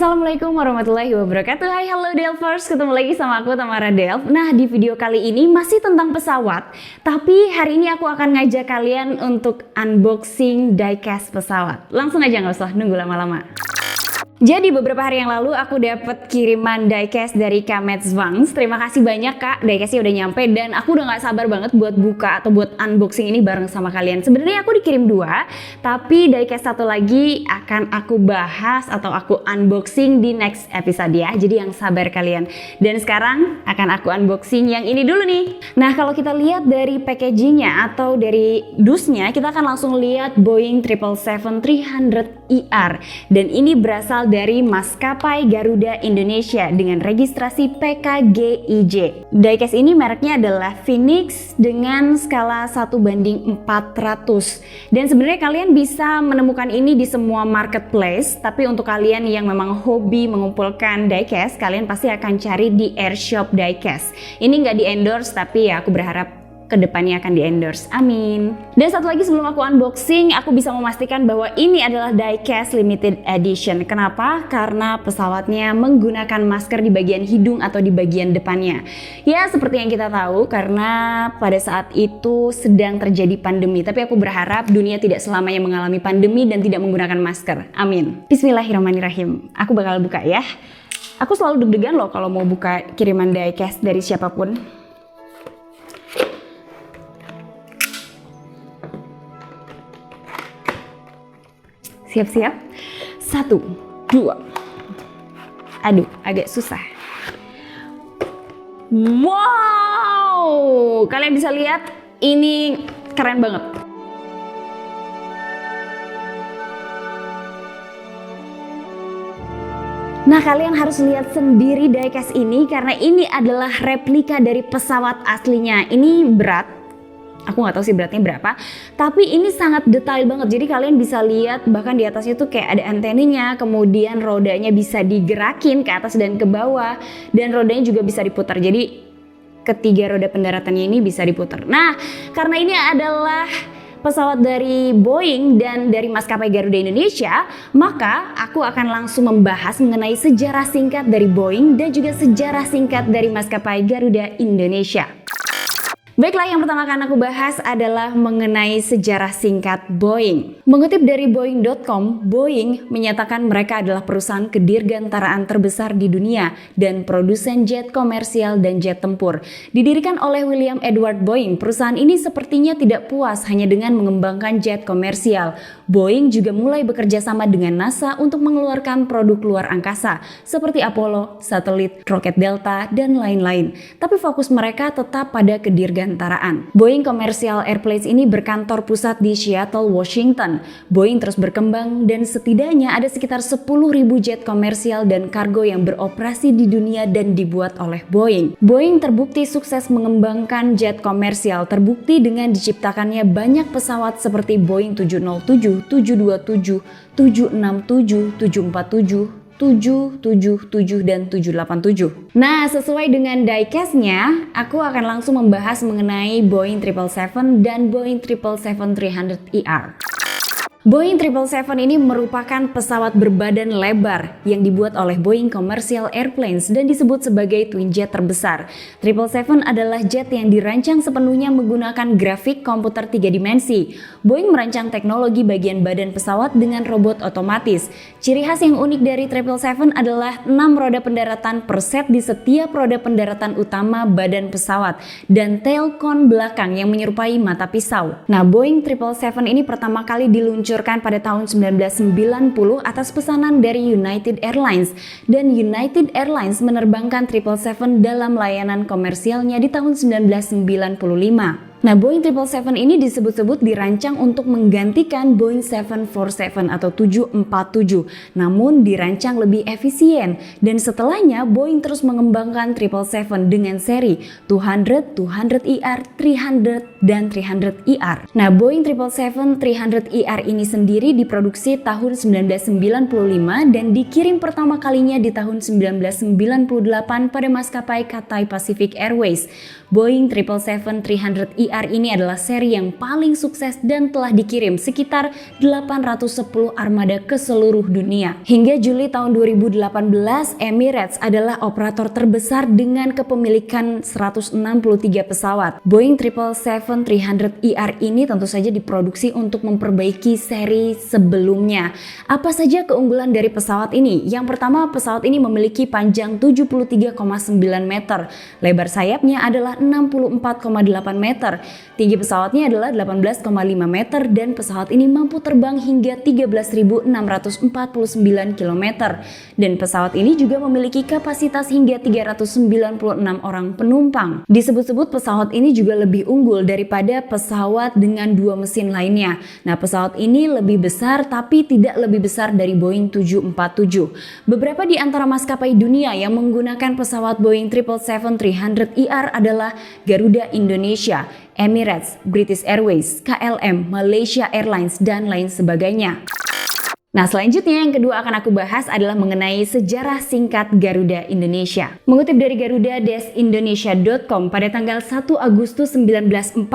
Assalamualaikum warahmatullahi wabarakatuh. Hai, halo Delvers, ketemu lagi sama aku Tamara Delv. Nah, di video kali ini masih tentang pesawat, tapi hari ini aku akan ngajak kalian untuk unboxing diecast pesawat. Langsung aja, nggak usah nunggu lama-lama. Jadi beberapa hari yang lalu aku dapat kiriman diecast dari Kametsvang. Terima kasih banyak Kak, diecastnya udah nyampe dan aku udah nggak sabar banget buat buka atau buat unboxing ini bareng sama kalian. Sebenarnya aku dikirim dua, tapi diecast satu lagi akan aku bahas atau aku unboxing di next episode ya. Jadi yang sabar kalian. Dan sekarang akan aku unboxing yang ini dulu nih. Nah, kalau kita lihat dari packagingnya atau dari dusnya, kita akan langsung lihat Boeing 777-300ER dan ini berasal dari maskapai Garuda Indonesia dengan registrasi PKGIJ. Diecast ini mereknya adalah Phoenix dengan skala 1:400. Dan sebenarnya kalian bisa menemukan ini di semua marketplace, tapi untuk kalian yang memang hobi mengumpulkan diecast, kalian pasti akan cari di Airshop Diecast. Ini nggak di endorse, tapi ya aku berharap kedepannya akan di endorse, amin. Dan satu lagi sebelum aku unboxing, aku bisa memastikan bahwa ini adalah diecast limited edition. Kenapa? Karena pesawatnya menggunakan masker di bagian hidung atau di bagian depannya. Ya seperti yang kita tahu, karena pada saat itu sedang terjadi pandemi. Tapi aku berharap dunia tidak selamanya mengalami pandemi dan tidak menggunakan masker, amin. Bismillahirrahmanirrahim. Aku bakal buka ya. Aku selalu deg-degan loh kalau mau buka kiriman diecast dari siapapun. Siap-siap. 1, 2. Aduh, agak susah. Wow, kalian bisa lihat ini keren banget. Nah, kalian harus lihat sendiri diecast ini karena ini adalah replika dari pesawat aslinya. Ini berat. Aku nggak tahu sih beratnya berapa, tapi ini sangat detail banget. Jadi kalian bisa lihat bahkan di atasnya tuh kayak ada anteninya, kemudian rodanya bisa digerakin ke atas dan ke bawah, dan rodanya juga bisa diputar. Jadi ketiga roda pendaratannya ini bisa diputar. Nah, karena ini adalah pesawat dari Boeing dan dari maskapai Garuda Indonesia, maka aku akan langsung membahas mengenai sejarah singkat dari Boeing dan juga sejarah singkat dari maskapai Garuda Indonesia. Baiklah, yang pertama akan aku bahas adalah mengenai sejarah singkat Boeing. Mengutip dari Boeing.com, Boeing menyatakan mereka adalah perusahaan kedirgantaraan terbesar di dunia dan produsen jet komersial dan jet tempur. Didirikan oleh William Edward Boeing, perusahaan ini sepertinya tidak puas hanya dengan mengembangkan jet komersial. Boeing juga mulai bekerja sama dengan NASA untuk mengeluarkan produk luar angkasa seperti Apollo, satelit, roket Delta, dan lain-lain. Tapi fokus mereka tetap pada kedirgantaraan. Boeing Commercial Airplanes ini berkantor pusat di Seattle, Washington. Boeing terus berkembang dan setidaknya ada sekitar 10.000 jet komersial dan kargo yang beroperasi di dunia dan dibuat oleh Boeing. Boeing terbukti sukses mengembangkan jet komersial, terbukti dengan diciptakannya banyak pesawat seperti Boeing 707, 727, 767, 747, 777 dan 787. Nah, sesuai dengan diecastnya, aku akan langsung membahas mengenai Boeing 777 dan Boeing 777-300ER. Boeing 777 ini merupakan pesawat berbadan lebar yang dibuat oleh Boeing Commercial Airplanes dan disebut sebagai twin jet terbesar. 777 adalah jet yang dirancang sepenuhnya menggunakan grafik komputer 3 dimensi. Boeing merancang teknologi bagian badan pesawat dengan robot otomatis. Ciri khas yang unik dari 777 adalah 6 roda pendaratan per set di setiap roda pendaratan utama badan pesawat dan tail cone belakang yang menyerupai mata pisau. Nah, Boeing 777 ini pertama kali diluncurkan pada tahun 1990 atas pesanan dari United Airlines, dan United Airlines menerbangkan 777 dalam layanan komersialnya di tahun 1995. Nah, Boeing 777 ini disebut-sebut dirancang untuk menggantikan Boeing 747 atau 747, namun dirancang lebih efisien. Dan setelahnya Boeing terus mengembangkan 777 dengan seri 200, 200ER, 300, dan 300ER. Nah, Boeing 777-300ER ini sendiri diproduksi tahun 1995 dan dikirim pertama kalinya di tahun 1998 pada maskapai Cathay Pacific Airways. Boeing 777-300ER ER ini adalah seri yang paling sukses dan telah dikirim sekitar 810 armada ke seluruh dunia. Hingga Juli tahun 2018, Emirates adalah operator terbesar dengan kepemilikan 163 pesawat. Boeing 777-300ER ini tentu saja diproduksi untuk memperbaiki seri sebelumnya. Apa saja keunggulan dari pesawat ini? Yang pertama, pesawat ini memiliki panjang 73,9 meter, lebar sayapnya adalah 64,8 meter, tinggi pesawatnya adalah 18,5 meter, dan pesawat ini mampu terbang hingga 13.649 km. Dan pesawat ini juga memiliki kapasitas hingga 396 orang penumpang. Disebut-sebut pesawat ini juga lebih unggul daripada pesawat dengan 2 mesin lainnya. Nah, pesawat ini lebih besar tapi tidak lebih besar dari Boeing 747. Beberapa di antara maskapai dunia yang menggunakan pesawat Boeing 777-300ER adalah Garuda Indonesia, Emirates, British Airways, KLM, Malaysia Airlines, dan lain sebagainya. Nah, selanjutnya yang kedua akan aku bahas adalah mengenai sejarah singkat Garuda Indonesia. Mengutip dari garuda-indonesia.com, pada tanggal 1 Agustus 1947,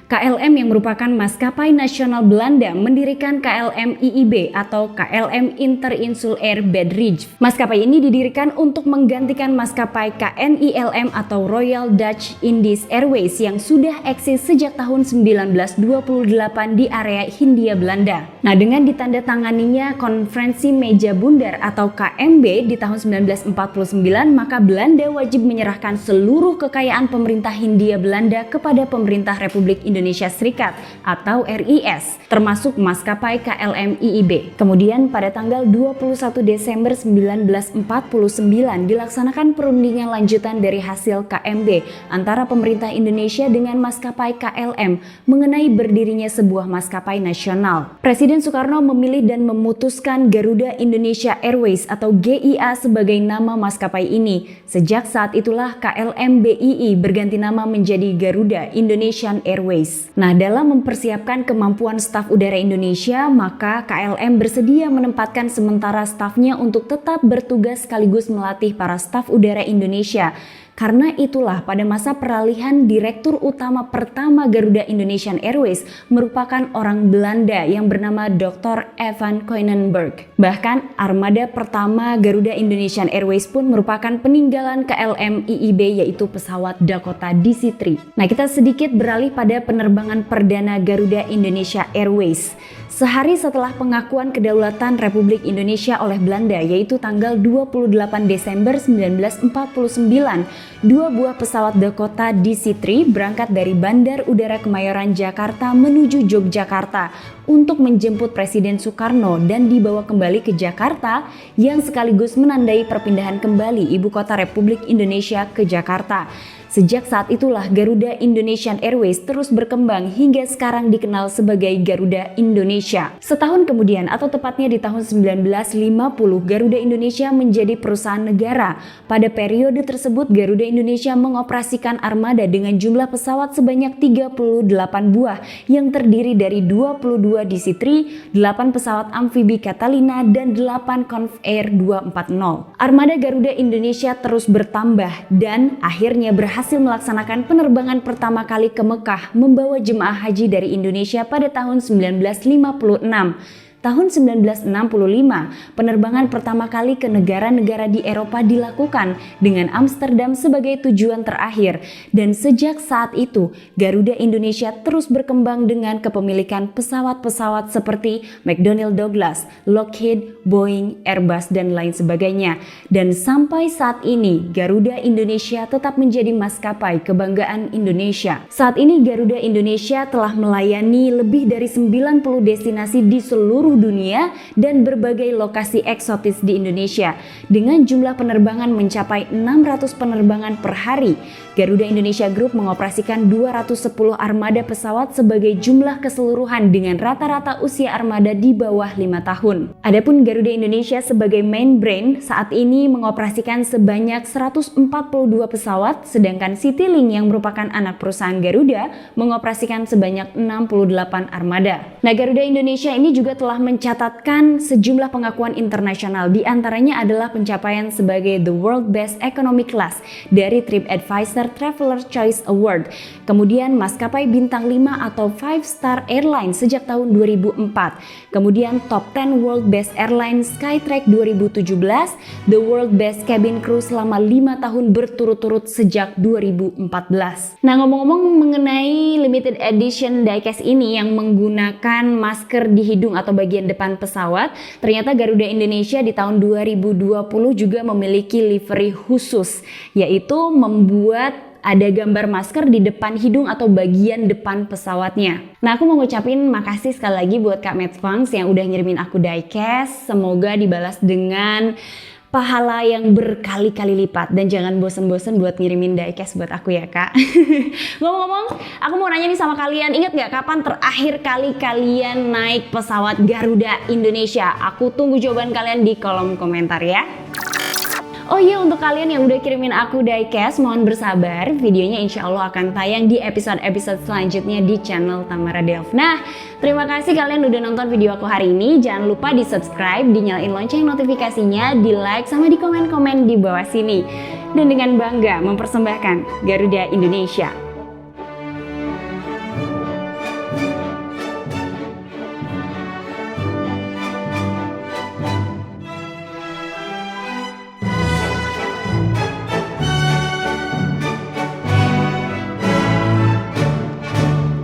KLM yang merupakan maskapai nasional Belanda mendirikan KLM IIB atau KLM Interinsulair Bedrijf. Maskapai ini didirikan untuk menggantikan maskapai KNILM atau Royal Dutch Indies Airways yang sudah eksis sejak tahun 1928 di area Hindia Belanda. Nah, dengan ditandatanganinya Konferensi Meja Bundar atau KMB di tahun 1949, maka Belanda wajib menyerahkan seluruh kekayaan pemerintah Hindia Belanda kepada pemerintah Republik Indonesia Serikat atau RIS, termasuk maskapai KLM IIB. Kemudian pada tanggal 21 Desember 1949 dilaksanakan perundingan lanjutan dari hasil KMB antara pemerintah Indonesia dengan maskapai KLM mengenai berdirinya sebuah maskapai nasional. Presiden Soekarno memilih dan memutuskan Garuda Indonesia Airways atau GIA sebagai nama maskapai ini. Sejak saat itulah KLM BII berganti nama menjadi Garuda Indonesian Airways. Nah, dalam mempersiapkan kemampuan staf udara Indonesia, maka KLM bersedia menempatkan sementara stafnya untuk tetap bertugas sekaligus melatih para staf udara Indonesia. Karena itulah pada masa peralihan Direktur Utama pertama Garuda Indonesian Airways merupakan orang Belanda yang bernama Dr. Evan Koinenberg. Bahkan armada pertama Garuda Indonesian Airways pun merupakan peninggalan KLM IIB yaitu pesawat Dakota DC-3. Nah, kita sedikit beralih pada penerbangan perdana Garuda Indonesia Airways. Sehari setelah pengakuan kedaulatan Republik Indonesia oleh Belanda yaitu tanggal 28 Desember 1949, dua buah pesawat Dakota DC-3 berangkat dari Bandar Udara Kemayoran Jakarta menuju Yogyakarta untuk menjemput Presiden Soekarno dan dibawa kembali ke Jakarta yang sekaligus menandai perpindahan kembali ibu kota Republik Indonesia ke Jakarta. Sejak saat itulah Garuda Indonesian Airways terus berkembang hingga sekarang dikenal sebagai Garuda Indonesia. Setahun kemudian atau tepatnya di tahun 1950, Garuda Indonesia menjadi perusahaan negara. Pada periode tersebut Garuda Indonesia mengoperasikan armada dengan jumlah pesawat sebanyak 38 buah yang terdiri dari 22 DC-3, 8 pesawat amfibi Catalina, dan 8 Convair 240. Armada Garuda Indonesia terus bertambah dan akhirnya berhasil melaksanakan penerbangan pertama kali ke Mekah membawa jemaah haji dari Indonesia pada tahun 1956. Tahun 1965, penerbangan pertama kali ke negara-negara di Eropa dilakukan dengan Amsterdam sebagai tujuan terakhir. Dan sejak saat itu, Garuda Indonesia terus berkembang dengan kepemilikan pesawat-pesawat seperti McDonnell Douglas, Lockheed, Boeing, Airbus, dan lain sebagainya. Dan sampai saat ini, Garuda Indonesia tetap menjadi maskapai kebanggaan Indonesia. Saat ini Garuda Indonesia telah melayani lebih dari 90 destinasi di seluruh dunia dan berbagai lokasi eksotis di Indonesia. Dengan jumlah penerbangan mencapai 600 penerbangan per hari, Garuda Indonesia Group mengoperasikan 210 armada pesawat sebagai jumlah keseluruhan dengan rata-rata usia armada di bawah 5 tahun. Adapun Garuda Indonesia sebagai main brand saat ini mengoperasikan sebanyak 142 pesawat, sedangkan Citylink yang merupakan anak perusahaan Garuda mengoperasikan sebanyak 68 armada. Nah, Garuda Indonesia ini juga telah mencatatkan sejumlah pengakuan internasional. Di antaranya adalah pencapaian sebagai the world best economy class dari TripAdvisor Traveler Choice Award. Kemudian maskapai bintang 5 atau 5 star airline sejak tahun 2004. Kemudian top 10 world best airline Skytrack 2017, the world best cabin crew selama 5 tahun berturut-turut sejak 2014. Nah, ngomong-ngomong mengenai limited edition diecast ini yang menggunakan masker di hidung atau bagian depan pesawat, ternyata Garuda Indonesia di tahun 2020 juga memiliki livery khusus, yaitu membuat ada gambar masker di depan hidung atau bagian depan pesawatnya. Nah, aku mau ngucapin makasih sekali lagi buat Kak Medfunds yang udah ngirimin aku diecast. Semoga dibalas dengan pahala yang berkali-kali lipat, dan jangan bosen-bosen buat ngirimin diecast buat aku ya Kak. Ngomong-ngomong, aku mau nanya nih sama kalian, ingat gak kapan terakhir kali kalian naik pesawat Garuda Indonesia? Aku tunggu jawaban kalian di kolom komentar ya. Oh iya, untuk kalian yang udah kirimin aku diecast, mohon bersabar, videonya insya Allah akan tayang di episode-episode selanjutnya di channel Tamara Delf. Nah, terima kasih kalian udah nonton video aku hari ini. Jangan lupa di subscribe, dinyalain lonceng notifikasinya, di like, sama di komen-komen di bawah sini. Dan dengan bangga mempersembahkan Garuda Indonesia.